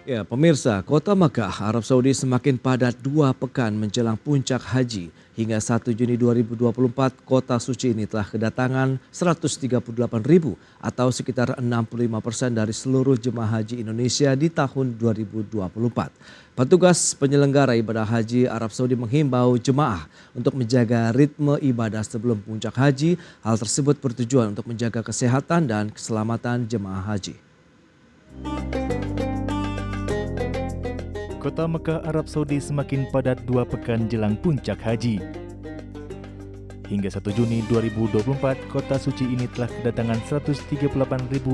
Ya, pemirsa, kota Makkah, Arab Saudi semakin padat 2 pekan menjelang puncak haji. Hingga 1 Juni 2024, kota suci ini telah kedatangan 138.000 atau sekitar 65% dari seluruh jemaah haji Indonesia di tahun 2024. Petugas penyelenggara ibadah haji Arab Saudi menghimbau jemaah untuk menjaga ritme ibadah sebelum puncak haji. Hal tersebut bertujuan untuk menjaga kesehatan dan keselamatan jemaah haji. Kota Mekah, Arab Saudi semakin padat 2 pekan jelang puncak haji. Hingga 1 Juni 2024, kota suci ini telah kedatangan 138.000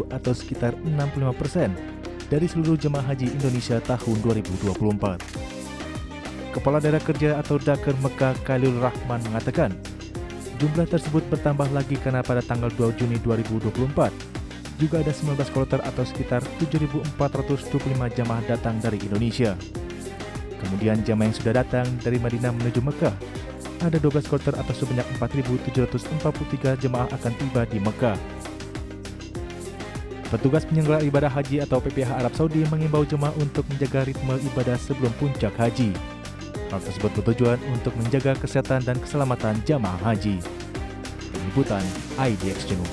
atau sekitar 65% dari seluruh jemaah haji Indonesia tahun 2024. Kepala Daerah Kerja atau Daker Mekah Khalil Rahman mengatakan, jumlah tersebut bertambah lagi karena pada tanggal 2 Juni 2024, juga ada 19 kloter atau sekitar 7.425 jamaah datang dari Indonesia. Kemudian jamaah yang sudah datang dari Madinah menuju Mekah, ada 12 kloter atau sebanyak 4.743 jemaah akan tiba di Mekah. Petugas penyelenggara ibadah haji atau PPH Arab Saudi mengimbau jemaah untuk menjaga ritme ibadah sebelum puncak haji. Hal tersebut bertujuan untuk menjaga kesehatan dan keselamatan jamaah haji. Liputan IDX Jenuh.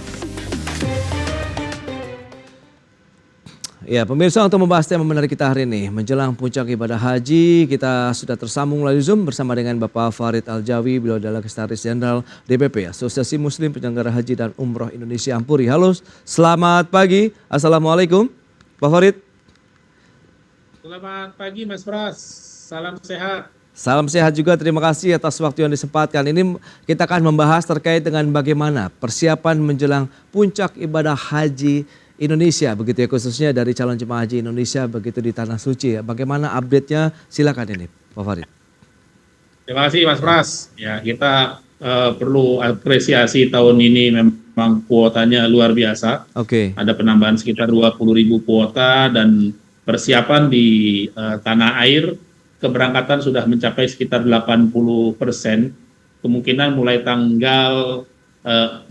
Ya, pemirsa, untuk membahas tema menarik kita hari ini, menjelang puncak ibadah haji, kita sudah tersambung melalui Zoom bersama dengan Bapak Farid Aljawi. Beliau adalah Sekretaris Jenderal DPP, Asosiasi Muslim Penyelenggara Haji dan Umroh Indonesia Ampuri. Halo, selamat pagi. Assalamualaikum, Pak Farid. Selamat pagi Mas Pras, salam sehat. Salam sehat juga, terima kasih atas waktu yang disempatkan. Ini kita akan membahas terkait dengan bagaimana persiapan menjelang puncak ibadah haji Indonesia, begitu ya, khususnya dari calon jemaah haji Indonesia begitu di Tanah Suci ya. Bagaimana update-nya? Silakan ini, Pak Farid. Terima kasih Mas Pras. Ya, kita perlu apresiasi tahun ini, memang kuotanya luar biasa. Oke. Ada penambahan sekitar 20.000 kuota dan persiapan di tanah air, keberangkatan sudah mencapai sekitar 80%. Kemungkinan mulai tanggal 4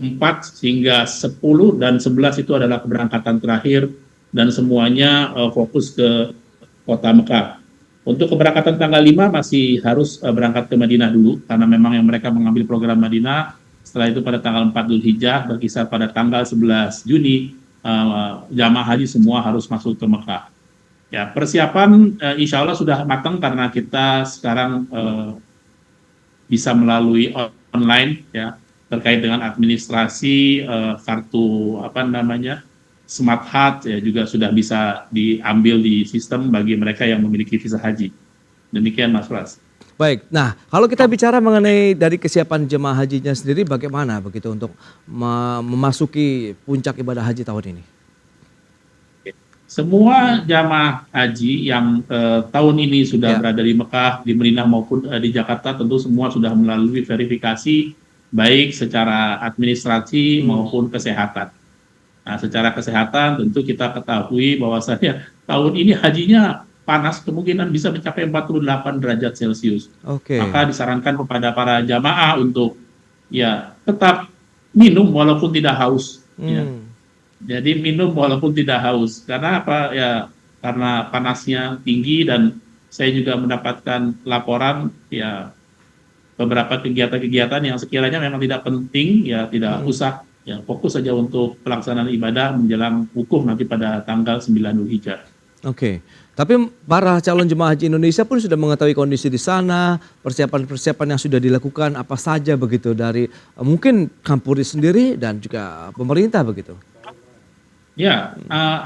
hingga 10 dan 11 itu adalah keberangkatan terakhir dan semuanya fokus ke kota Mekah. Untuk keberangkatan tanggal 5 masih harus berangkat ke Madinah dulu karena memang yang mereka mengambil program Madinah. Setelah itu pada tanggal 4 Dzulhijjah berkisar pada tanggal 11 Juni jamaah haji semua harus masuk ke Mekah. Ya, persiapan insya Allah sudah matang karena kita sekarang bisa melalui online ya, terkait dengan administrasi kartu Smart Card ya, juga sudah bisa diambil di sistem bagi mereka yang memiliki visa haji. Demikian Mas Pras. Baik, nah kalau kita bicara mengenai dari kesiapan jemaah hajinya sendiri, bagaimana begitu untuk memasuki puncak ibadah haji tahun ini? Semua jamaah haji yang tahun ini sudah berada di Mekah, di Madinah maupun di Jakarta tentu semua sudah melalui verifikasi baik secara administrasi maupun kesehatan. Nah, secara kesehatan tentu kita ketahui bahwasanya tahun ini hajinya panas, kemungkinan bisa mencapai 48 derajat Celcius. Maka disarankan kepada para jamaah untuk ya tetap minum walaupun tidak haus. Ya. Jadi minum walaupun tidak haus. Karena apa? Ya karena panasnya tinggi dan saya juga mendapatkan laporan ya beberapa kegiatan-kegiatan yang sekiranya memang tidak penting ya tidak usah, ya fokus saja untuk pelaksanaan ibadah menjelang wukuf nanti pada tanggal 9 Dzulhijjah. Oke. Tapi para calon jemaah haji Indonesia pun sudah mengetahui kondisi di sana, persiapan-persiapan yang sudah dilakukan apa saja begitu dari mungkin Ampuri sendiri dan juga pemerintah begitu. Ya,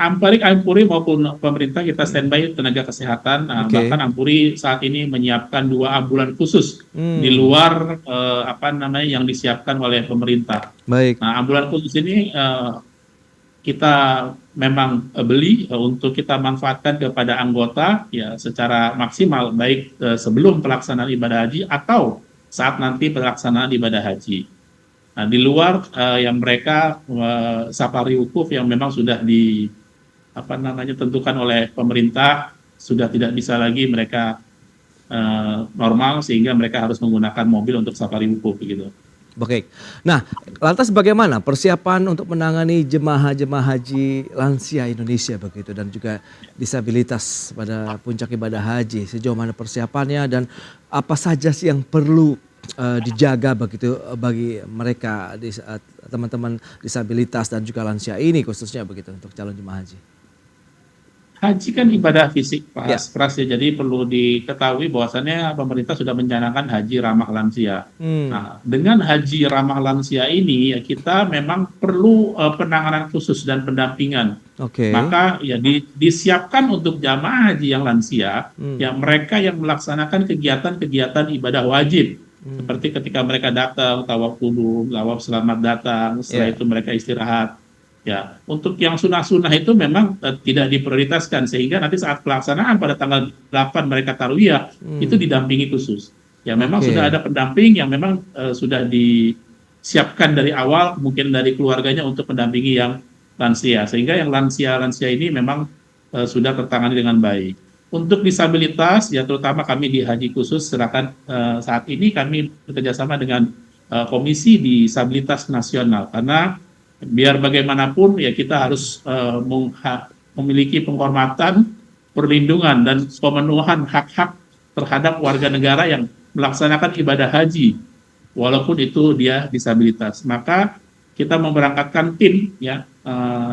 Ampuri maupun pemerintah kita standby tenaga kesehatan. Bahkan Ampuri saat ini menyiapkan 2 ambulan khusus di luar yang disiapkan oleh pemerintah. Baik. Nah, ambulan khusus ini kita memang beli untuk kita manfaatkan kepada anggota ya secara maksimal, baik sebelum pelaksanaan ibadah haji atau saat nanti pelaksanaan ibadah haji. Nah, di luar yang mereka safari wukuf yang memang sudah tentukan oleh pemerintah, sudah tidak bisa lagi mereka normal sehingga mereka harus menggunakan mobil untuk safari wukuf begitu. Baik. Nah, lantas bagaimana persiapan untuk menangani jemaah haji lansia Indonesia begitu dan juga disabilitas pada puncak ibadah haji? Sejauh mana persiapannya dan apa saja sih yang perlu dijaga begitu bagi mereka teman-teman disabilitas dan juga lansia ini khususnya begitu untuk calon jemaah haji? Haji kan ibadah fisik, Ya. Pras ya. Jadi perlu diketahui bahwasannya pemerintah sudah mencanangkan haji ramah lansia. Hmm, Nah, dengan haji ramah lansia ini ya kita memang perlu penanganan khusus dan pendampingan. oke. Maka ya disiapkan untuk jamaah haji yang lansia, Hmm, ya mereka yang melaksanakan kegiatan-kegiatan ibadah wajib. hmm, Seperti ketika mereka datang, tawaf dulu, tawaf selamat datang, setelah ya. itu mereka istirahat. Ya, untuk yang sunnah-sunnah itu memang tidak diprioritaskan sehingga nanti saat pelaksanaan pada tanggal 8 mereka taruhiyah itu Hmm, didampingi khusus. Ya, memang sudah oke. ada pendamping yang memang sudah disiapkan dari awal, mungkin dari keluarganya untuk mendampingi yang lansia sehingga yang lansia-lansia ini memang sudah tertangani dengan baik. Untuk disabilitas ya terutama kami di haji khusus serahkan saat ini kami bekerjasama dengan Komisi Disabilitas Nasional karena biar bagaimanapun ya kita harus memiliki penghormatan, perlindungan dan pemenuhan hak-hak terhadap warga negara yang melaksanakan ibadah haji walaupun itu dia disabilitas. Maka kita memberangkatkan tim ya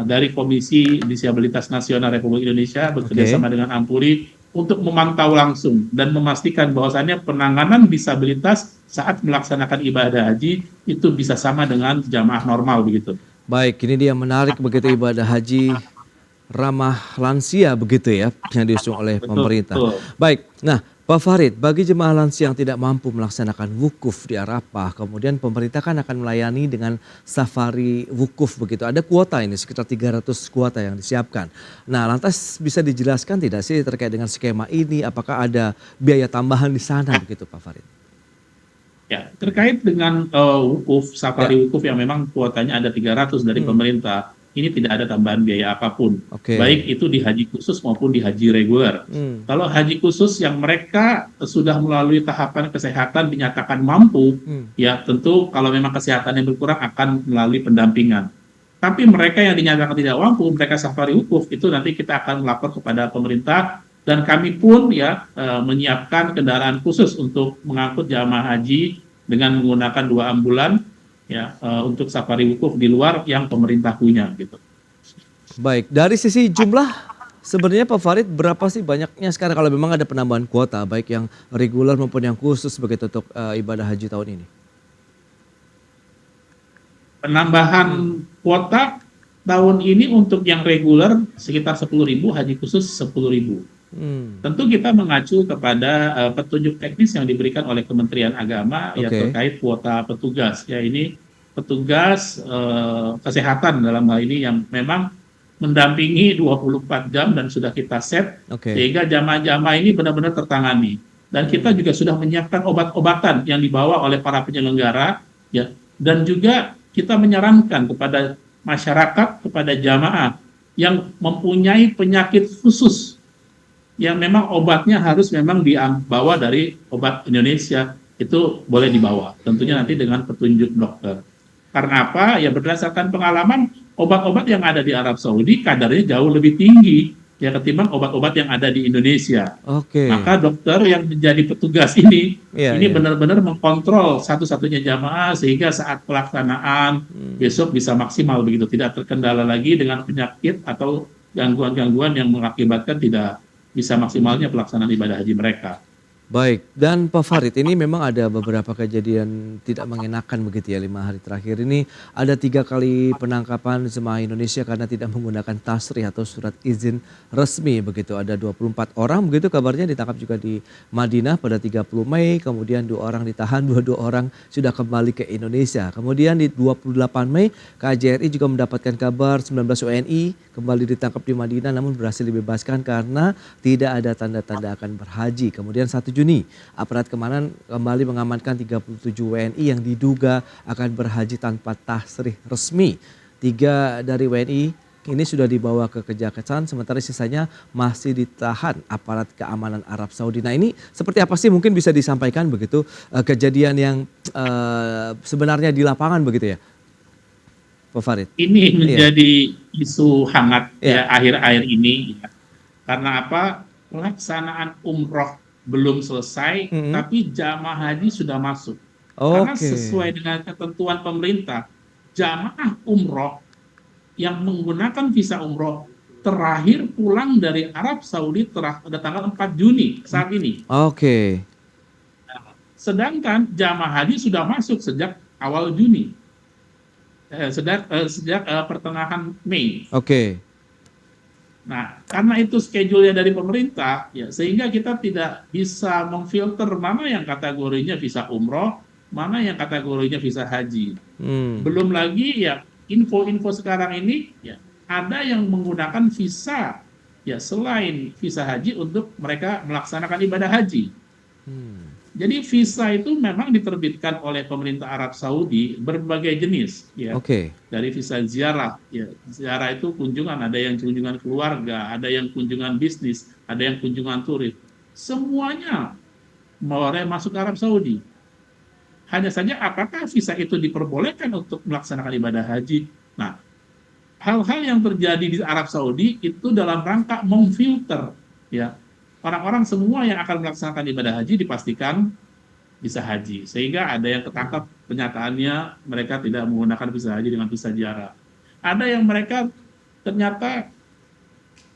dari Komisi Disabilitas Nasional Republik Indonesia Oke. bekerjasama dengan Ampuri untuk memantau langsung dan memastikan bahwasannya penanganan disabilitas saat melaksanakan ibadah haji itu bisa sama dengan jamaah normal begitu. Baik, ini dia menarik begitu ibadah haji ramah lansia begitu ya yang diusung oleh Betul, pemerintah. betul. Baik, nah Pak Farid, bagi jemaah lansia yang tidak mampu melaksanakan wukuf di Arafah, kemudian pemerintah kan akan melayani dengan safari wukuf begitu. Ada kuota ini sekitar 300 kuota yang disiapkan. Nah, lantas bisa dijelaskan tidak sih terkait dengan skema ini? Apakah ada biaya tambahan di sana begitu Pak Farid? Ya, terkait dengan wukuf, Ya, safari wukuf yang memang kuotanya ada 300 dari hmm, pemerintah, ini tidak ada tambahan biaya apapun, oke. baik itu di haji khusus maupun di haji reguler. Hmm, Kalau haji khusus yang mereka sudah melalui tahapan kesehatan dinyatakan mampu, hmm, ya tentu kalau memang kesehatannya berkurang akan melalui pendampingan. Tapi mereka yang dinyatakan tidak mampu, mereka safari wukuf, itu nanti kita akan melapor kepada pemerintah dan kami pun ya menyiapkan kendaraan khusus untuk mengangkut jamaah haji dengan menggunakan 2 ambulan ya untuk safari wukuf di luar yang pemerintah punya gitu. baik, dari sisi jumlah sebenarnya Pak Farid berapa sih banyaknya sekarang kalau memang ada penambahan kuota baik yang reguler maupun yang khusus begitu untuk ibadah haji tahun ini? Hmm, Penambahan kuota tahun ini untuk yang reguler sekitar 10.000, haji khusus 10.000. hmm, Tentu kita mengacu kepada petunjuk teknis yang diberikan oleh Kementerian Agama ya oke, terkait kuota petugas. Ya ini petugas kesehatan dalam hal ini yang memang mendampingi 24 jam dan sudah kita set oke, sehingga jamaah-jamaah ini benar-benar tertangani. Dan kita hmm, juga sudah menyiapkan obat-obatan yang dibawa oleh para penyelenggara ya dan juga kita menyarankan kepada masyarakat, kepada jamaah yang mempunyai penyakit khusus yang memang obatnya harus memang dibawa dari obat Indonesia itu boleh dibawa. Tentunya nanti hmm. dengan petunjuk dokter. Karena apa? Ya berdasarkan pengalaman obat-obat yang ada di Arab Saudi kadarnya jauh lebih tinggi ya ketimbang obat-obat yang ada di Indonesia. Oke, Maka dokter yang menjadi petugas iya ini iya, benar-benar mengkontrol satu-satunya jamaah sehingga saat pelaksanaan hmm. besok bisa maksimal begitu, tidak terkendala lagi dengan penyakit atau gangguan-gangguan yang mengakibatkan tidak bisa maksimalnya pelaksanaan ibadah haji mereka. Baik, dan Pak Farid ini memang ada beberapa kejadian tidak mengenakan begitu ya 5 hari terakhir ini. Ada 3 kali penangkapan jemaah Indonesia karena tidak menggunakan tasrih atau surat izin resmi begitu. Ada 24 orang begitu kabarnya ditangkap juga di Madinah pada 30 Mei. Kemudian 2 orang ditahan, 22 orang sudah kembali ke Indonesia. Kemudian di 28 Mei KJRI juga mendapatkan kabar 19 WNI kembali ditangkap di Madinah namun berhasil dibebaskan karena tidak ada tanda-tanda akan berhaji. Kemudian 1 Juni, aparat keamanan kembali mengamankan 37 WNI yang diduga akan berhaji tanpa tasrih resmi. 3 dari WNI ini sudah dibawa ke kejaksaan, sementara sisanya masih ditahan aparat keamanan Arab Saudi. Nah ini seperti apa sih, mungkin bisa disampaikan begitu kejadian yang sebenarnya di lapangan begitu ya, Pak Farid? Ini Iya, menjadi isu hangat iya. ya akhir-akhir ini ya. Karena apa? Pelaksanaan umroh belum selesai, Mm-mm. tapi jamaah haji sudah masuk. Karena Oke, sesuai dengan ketentuan pemerintah, jamaah umroh yang menggunakan visa umroh terakhir pulang dari Arab Saudi pada tanggal 4 Juni saat ini. oke, Sedangkan jamaah haji sudah masuk sejak awal Juni, sejak pertengahan Mei. oke. Nah, karena itu schedule-nya dari pemerintah, ya sehingga kita tidak bisa memfilter mana yang kategorinya visa umroh, mana yang kategorinya visa haji. Hmm. Belum lagi ya info-info sekarang ini ya ada yang menggunakan visa ya selain visa haji untuk mereka melaksanakan ibadah haji. Hmm. Jadi visa itu memang diterbitkan oleh pemerintah Arab Saudi berbagai jenis ya. Oke, Dari visa ziarah ya. Ziarah itu kunjungan, ada yang kunjungan keluarga, ada yang kunjungan bisnis, ada yang kunjungan turis. Semuanya boleh masuk Arab Saudi. Hanya saja apakah visa itu diperbolehkan untuk melaksanakan ibadah haji? Nah, hal-hal yang terjadi di Arab Saudi itu dalam rangka memfilter ya orang-orang semua yang akan melaksanakan ibadah haji dipastikan bisa haji, sehingga ada yang ketangkap kenyataannya mereka tidak menggunakan visa haji dengan visa ziarah, ada yang mereka ternyata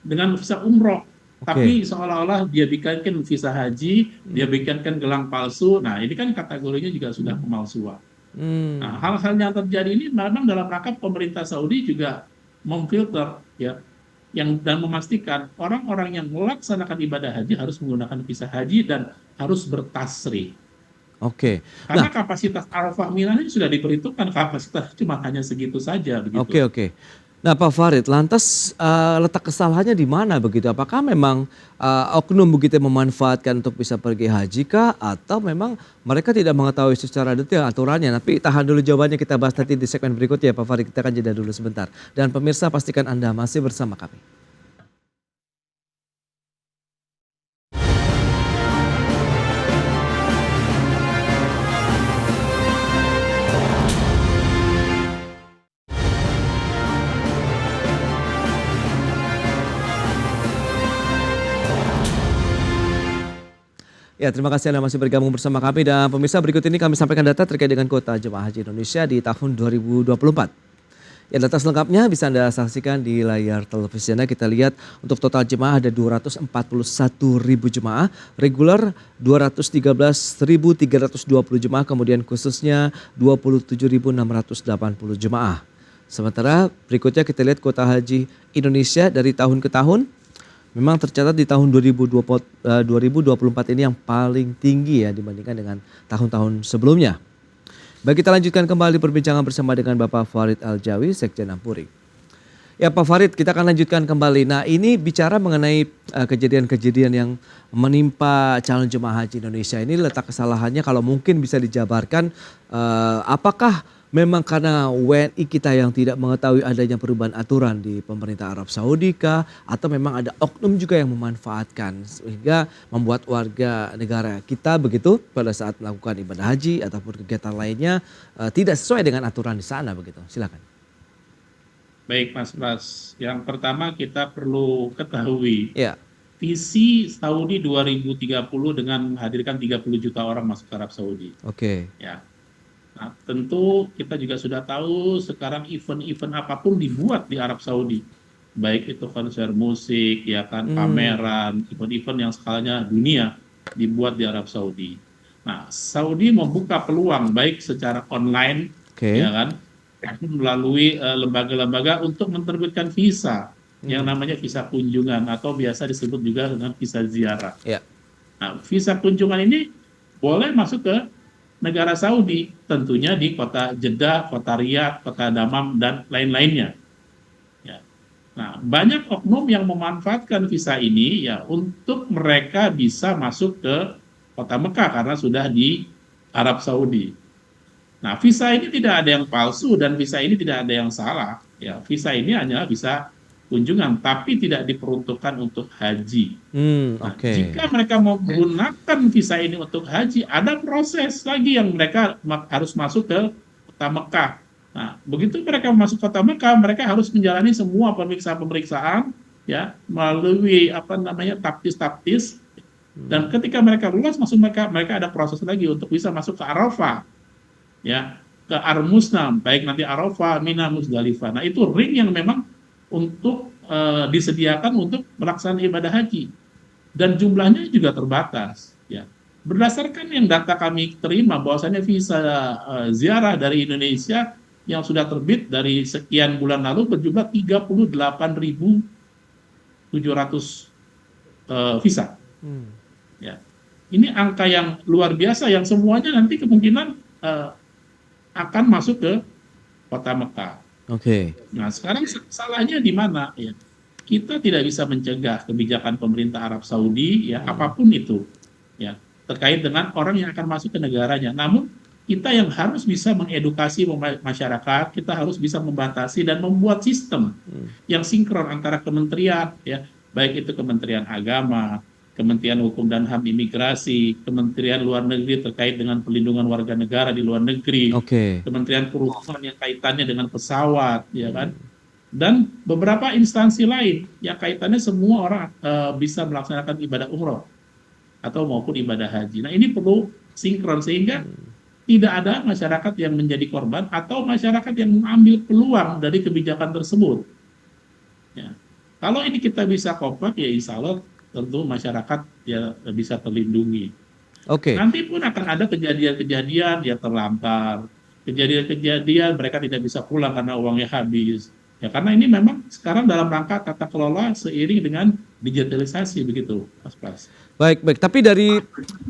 dengan visa umroh oke. tapi seolah-olah dia bikinkan visa haji, dia bikinkan gelang palsu. Nah ini kan kategorinya juga sudah pemalsuan. Nah, Hmm. hal-hal yang terjadi ini memang dalam rangka pemerintah Saudi juga memfilter ya yang dan memastikan orang-orang yang melaksanakan ibadah haji harus menggunakan visa haji dan harus bertasri. Oke. Karena Nah, kapasitas Arafah Mina ini sudah diperhitungkan kapasitas cuma hanya segitu saja oke, begitu. oke. Nah, Pak Farid, lantas letak kesalahannya di mana begitu? Apakah memang oknum begitu memanfaatkan untuk bisa pergi haji kah? Atau memang mereka tidak mengetahui secara detail aturannya? Tapi tahan dulu jawabannya, kita bahas nanti di segmen berikutnya ya Pak Farid. Kita akan jeda dulu sebentar. Dan pemirsa pastikan Anda masih bersama kami. Ya, terima kasih Anda masih bergabung bersama kami, dan pemirsa berikut ini kami sampaikan data terkait dengan kuota jemaah haji Indonesia di tahun 2024. Ya, data selengkapnya bisa Anda saksikan di layar televisi Anda. Kita lihat untuk total jemaah ada 241.000 jemaah, reguler 213.320 jemaah, kemudian khususnya 27.680 jemaah. Sementara berikutnya kita lihat kuota haji Indonesia dari tahun ke tahun. Memang tercatat di tahun 2024 ini yang paling tinggi ya dibandingkan dengan tahun-tahun sebelumnya. Baik, kita lanjutkan kembali perbincangan bersama dengan Bapak Farid Aljawi, Sekjen Ampuri. Ya Pak Farid, kita akan lanjutkan kembali. Nah ini bicara mengenai kejadian-kejadian yang menimpa calon jemaah haji Indonesia ini, letak kesalahannya kalau mungkin bisa dijabarkan, apakah memang karena WNI kita yang tidak mengetahui adanya perubahan aturan di pemerintah Arab Saudi kah? Atau memang ada oknum juga yang memanfaatkan sehingga membuat warga negara kita begitu pada saat melakukan ibadah haji ataupun kegiatan lainnya tidak sesuai dengan aturan di sana begitu? Silakan. Baik Mas Pras, yang pertama kita perlu ketahui Ya, visi Saudi 2030 dengan menghadirkan 30 juta orang masuk ke Arab Saudi. oke. Ya, nah, tentu kita juga sudah tahu sekarang event-event apapun dibuat di Arab Saudi. Baik itu konser musik, ya kan, Hmm, pameran, event-event yang skalanya dunia dibuat di Arab Saudi. Nah, Saudi membuka peluang baik secara online, oke. ya kan, melalui lembaga-lembaga untuk menerbitkan visa yang Hmm, namanya visa kunjungan atau biasa disebut juga dengan visa ziarah. ya, Nah, visa kunjungan ini boleh masuk ke negara Saudi, tentunya di kota Jeddah, kota Riyadh, kota Damam, dan lain-lainnya. Ya. Nah, banyak oknum yang memanfaatkan visa ini ya untuk mereka bisa masuk ke kota Mekah karena sudah di Arab Saudi. Nah, visa ini tidak ada yang palsu dan visa ini tidak ada yang salah. Ya, visa ini hanya bisa kunjungan, tapi tidak diperuntukkan untuk haji. Nah, Oke. jika mereka mau menggunakan visa ini untuk haji, ada proses lagi yang mereka harus masuk ke kota Mekah. Nah, begitu mereka masuk kota Mekah, mereka harus menjalani semua pemeriksaan-pemeriksaan, ya, melalui apa namanya taptis-taptis. Dan ketika mereka lulus masuk Mekah, mereka ada proses lagi untuk bisa masuk ke Arafah, ya, ke Ar-Musnam, baik nanti Arafah, Mina, Musdalifah. Nah, itu ring yang memang untuk disediakan untuk melaksanakan ibadah haji, dan jumlahnya juga terbatas, ya. Berdasarkan yang data kami terima bahwasannya visa ziarah dari Indonesia yang sudah terbit dari sekian bulan lalu berjumlah 38.700 visa, Hmm. ya. Ini angka yang luar biasa yang semuanya nanti kemungkinan akan masuk ke kota Mekah. Oke. Nah, sekarang salahnya di mana, ya? Kita tidak bisa mencegah kebijakan pemerintah Arab Saudi, ya, apapun itu, ya, terkait dengan orang yang akan masuk ke negaranya. Namun kita yang harus bisa mengedukasi masyarakat, kita harus bisa membatasi dan membuat sistem yang sinkron antara kementerian, ya, baik itu Kementerian Agama, Kementerian Hukum dan HAM Imigrasi, Kementerian Luar Negeri terkait dengan pelindungan warga negara di luar negeri, Oke. Kementerian Perhubungan yang kaitannya dengan pesawat, ya kan, dan beberapa instansi lain yang kaitannya semua orang bisa melaksanakan ibadah umroh atau maupun ibadah haji. Nah, ini perlu sinkron sehingga tidak ada masyarakat yang menjadi korban atau masyarakat yang mengambil peluang dari kebijakan tersebut. Ya. Kalau ini kita bisa kompak, ya insya Allah tentu masyarakat ya bisa terlindungi. Oke. Nanti pun akan ada kejadian-kejadian yang terlantar, kejadian-kejadian mereka tidak bisa pulang karena uangnya habis. Ya, karena ini memang sekarang dalam rangka tata kelola seiring dengan digitalisasi begitu, Mas Pras. Baik, baik. Tapi dari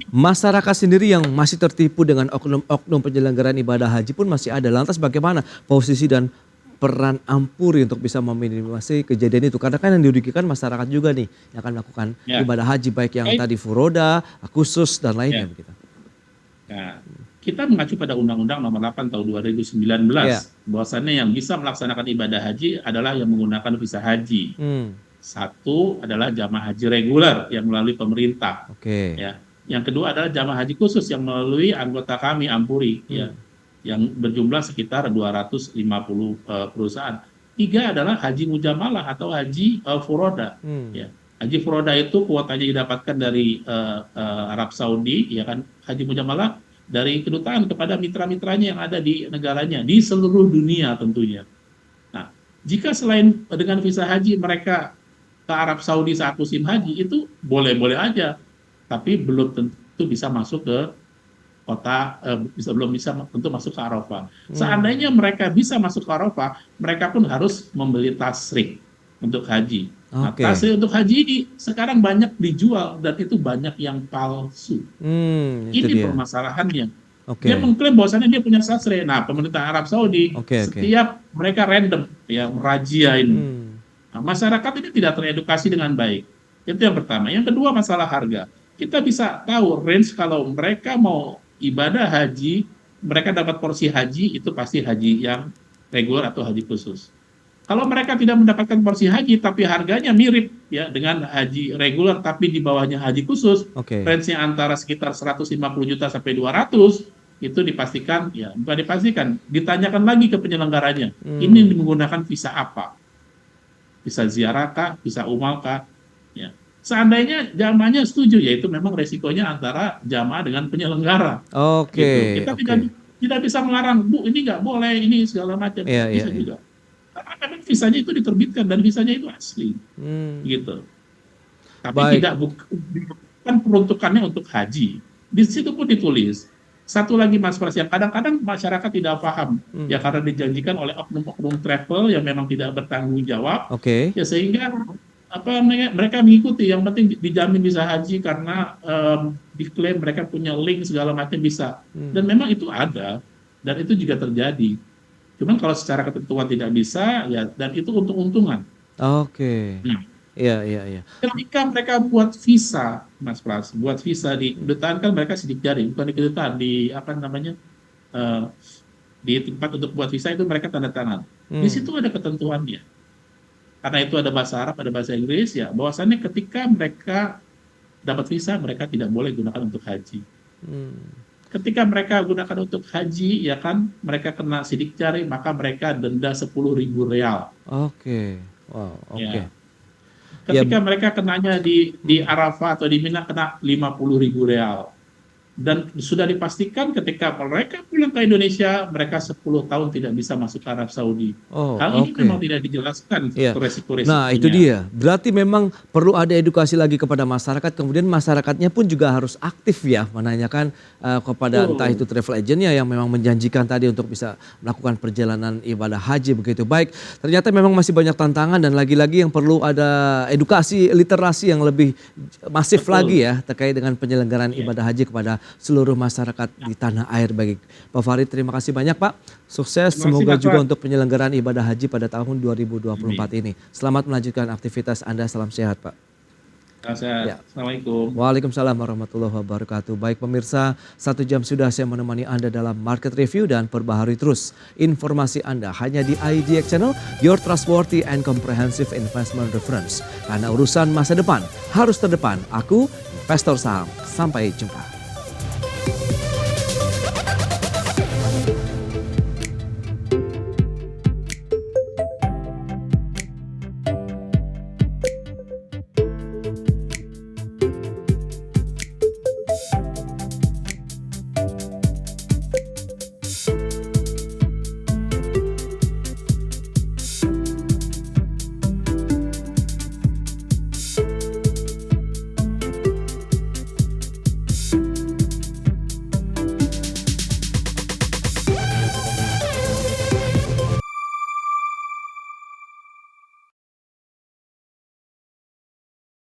masyarakat sendiri yang masih tertipu dengan oknum-oknum penyelenggaraan ibadah haji pun masih ada. Lantas bagaimana posisi dan peran Ampuri untuk bisa meminimalisasi kejadian itu? Karena kan yang dirugikan masyarakat juga nih yang akan melakukan Ya, ibadah haji baik yang baik. tadi furoda, khusus dan lainnya Ya. begitu. Nah, kita mengacu pada Undang-Undang Nomor 8 Tahun 2019 Ya. bahwasannya yang bisa melaksanakan ibadah haji adalah yang menggunakan visa haji. Satu adalah jamaah haji reguler yang melalui pemerintah, Oke. ya. Yang kedua adalah jamaah haji khusus yang melalui anggota kami Ampuri, ya, yang berjumlah sekitar 250 perusahaan. Tiga adalah haji mujamalah atau haji furoda, ya. Haji furoda itu kuotanya didapatkan dari Arab Saudi, ya kan. Haji mujamalah dari kedutaan kepada mitra-mitranya yang ada di negaranya di seluruh dunia tentunya. Nah, jika selain dengan visa haji mereka ke Arab Saudi saat musim haji itu boleh-boleh aja, tapi belum tentu bisa masuk ke kota, belum bisa tentu masuk ke Arafah. Seandainya mereka bisa masuk ke Arafah, mereka pun harus membeli tasrik untuk haji. Nah, Oke. tasrik untuk haji ini sekarang banyak dijual dan itu banyak yang palsu. Itu Ini dia. permasalahannya. Oke. Dia mengklaim bahwasannya dia punya tasrik. Nah, pemerintah Arab Saudi Oke. setiap mereka random ya merazia ini. Nah, masyarakat ini tidak teredukasi dengan baik. Itu yang pertama. Yang kedua, masalah harga. Kita bisa tahu range kalau mereka mau ibadah haji, mereka dapat porsi haji itu pasti haji yang reguler atau haji khusus. Kalau mereka tidak mendapatkan porsi haji tapi harganya mirip ya dengan haji reguler tapi di bawahnya haji khusus, Oke. range-nya antara sekitar 150 juta sampai 200, itu dipastikan, ya bukan dipastikan, ditanyakan lagi ke penyelenggaranya. Ini menggunakan visa apa? Visa ziarah kah? Visa umrah kah? Ya. Seandainya jamaahnya setuju, yaitu memang resikonya antara jamaah dengan penyelenggara. Oke. Gitu. Kita Oke. tidak bisa melarang, Bu, ini nggak boleh, ini segala macam. Iya, Bisa iya. juga. Karena memang visanya itu diterbitkan dan visanya itu asli. Gitu. Tapi Baik. bukan peruntukannya untuk haji. Di situ pun ditulis. Satu lagi Mas Pras, yang kadang-kadang masyarakat tidak paham. Ya karena dijanjikan oleh oknum-oknum travel yang memang tidak bertanggung jawab. Oke. Ya sehingga mereka mengikuti, yang penting dijamin bisa haji karena diklaim mereka punya link segala macam bisa. Dan memang itu ada dan itu juga terjadi. Cuman kalau secara ketentuan tidak bisa, ya dan itu untung-untungan. Oke. Nah, Iya, iya, iya. ketika mereka buat visa, Mas Pras, buat visa di kedutaan kan mereka sidik jari, bukan di kedutaan, di apa namanya, di tempat untuk buat visa itu mereka tanda tangan. Di situ ada ketentuannya. Karena itu ada bahasa Arab, ada bahasa Inggris, ya bahwasannya ketika mereka dapat visa, mereka tidak boleh gunakan untuk haji. Ketika mereka gunakan untuk haji, ya kan, mereka kena sidik jari, maka mereka denda 10.000 real. Oke, wow, oke. Ya. Ketika mereka kenanya di Arafah atau di Mina, kena 50.000 real. Dan sudah dipastikan ketika mereka pulang ke Indonesia, mereka 10 tahun tidak bisa masuk ke Arab Saudi. Oh, Hal ini oke. memang tidak dijelaskan Iya. resiko-resikonya. Nah, itu dia. Berarti memang perlu ada edukasi lagi kepada masyarakat. Kemudian masyarakatnya pun juga harus aktif ya menanyakan kepada entah itu travel agentnya yang memang menjanjikan tadi untuk bisa melakukan perjalanan ibadah haji begitu. Baik, ternyata memang masih banyak tantangan dan lagi-lagi yang perlu ada edukasi literasi yang lebih masif lagi ya terkait dengan penyelenggaraan ibadah haji kepada seluruh masyarakat di tanah air. Baik, Pak Farid, terima kasih banyak Pak. Sukses, Terima kasih, semoga Pak juga Fuad. untuk penyelenggaraan ibadah haji pada tahun 2024 ini. Selamat melanjutkan aktivitas Anda, salam sehat Pak. Ya. Assalamualaikum. Waalaikumsalam warahmatullahi wabarakatuh. Baik pemirsa, 1 jam sudah saya menemani Anda dalam market review dan perbaharui terus informasi Anda hanya di IDX Channel, your trustworthy and comprehensive investment reference. Karena urusan masa depan harus terdepan. Aku, investor saham. Sampai jumpa.